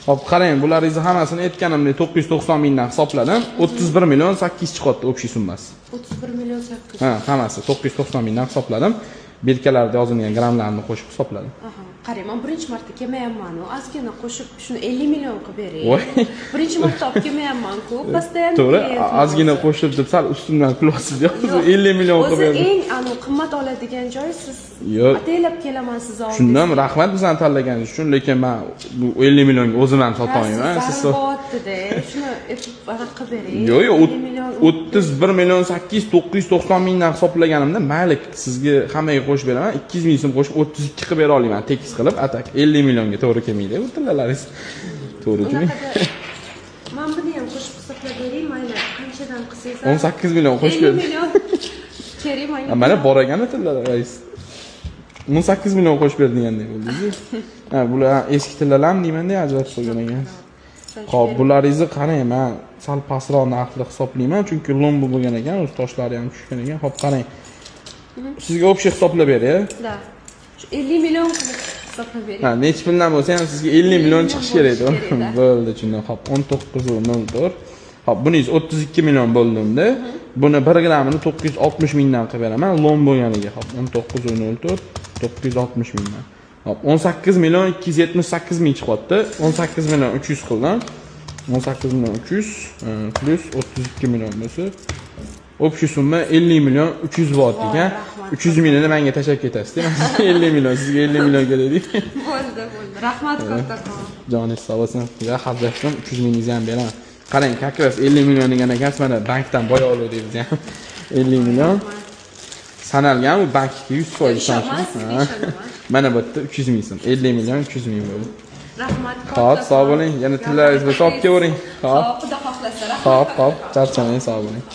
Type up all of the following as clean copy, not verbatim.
Hop, qarang, bularningizni hammasini aytganimdek 990 mingdan hisobladim. 31 million 8 chiqadi общий summasi. 31 million 8. Ha, hammasi 990 mingdan hisobladim. Birkalarda yozilgan grammlarni qo'shib hisobladim. Aha, qarang, men birinchi marta kelmayapman. Ozgina qo'shib shuni 50 million qilib bering. Voy. Birinchi marta olib kelmayapman-ku, postoyanno. To'g'ri, ozgina qo'shib deb sal ustimdan kulyapsiz. 50 million qilib berdim. O'zi eng qimmat oladigan joy siz. Yo'q. Ataylab kelaman siz oldiz. Shundan rahmat bizani tanlaganingiz uchun, lekin men bu 50 millionga o'zim ham sota olmayman. Siz so'rayapti-da. Shuni qilib bering. Yo'q, 31 million 8 990 mingdan hisoblaganimda, mayli sizga hammaga qo'shib beraman. 200 ming so'm qo'shib 32 qilib bera olaman, tekis qilib, atak 50 millionga to'g'ri kelmaydi. Bu tillalaringiz. To'g'ri jumi. Men buni ham qo'shib hisoblab bering, mayli. Qanchadan qilsangiz 18 million qo'shib berdim. 50 million. Kerak menga. Mana boragani tillalar, rais. 18 million qo'shib berdingandek bo'ldingiz. Ha, bular eski tillalarmi deyman-da, ajratib qo'ygan ekan. Xo'p, bularningizni qarang, men sal pastroq narxli hisoblayman, chunki lombo bo'lgan ekan, o'z toshlari ham tushgan ekan. Xo'p, qarang. Sizga общий hisoblab beray. Da. 50 million qilib hisoblab bering. Ha, necha puldan bo'lsa ham sizga 50 million chiqish kerak-da. Bo'ldi, tushundim. Xo'p, 19.04. Xo'p, buningiz 32 million bo'ldimda. Buni 1 grammini 960 mingdan qilib beraman, lom bo'lganiga. Xo'p, 19.04 960 mingdan. Hop, 18 million 278 ming chiqyapti. 18 million 300 qildim. 18 million 300 plus 32 million bo'lsa, общий summa 50 million 300 bor ekan. 300 mingni menga tashab ketasiz, 50 million sizga 50 million kerak. Bo'ldi. Rahmat kattakon. Joningiz sog' bo'lsin. Ya xarjlashdim, 300 mingingizni ham beraman. Qarang, kakras 50 million degan ekansiz, mana bankdan boy oluvdingiz ham. 50 million sanalgan, u bankga 100% ishonch. Mana bu yerda 300 ming so'm, 50 million 300 ming bo'ldi. Rahmat. Xo'p, sog' bo'ling. Yana tillaringiz bo'lsa olib kelavering. Xo'p. Xudo xohlasa. Xo'p, charchamang, sog' bo'ling.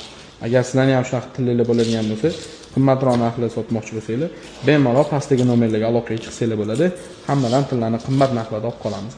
Agar sizlarning ham shunaqa tillar bo'ladigan bo'lsa, qimmatroq narxlarda sotmoqchi bo'lsanglar, bemalol pastdagi nomerlarga aloqaga chiqsanglar bo'ladi. Hammadan tillarni qimmat narxlarda olib qolamiz.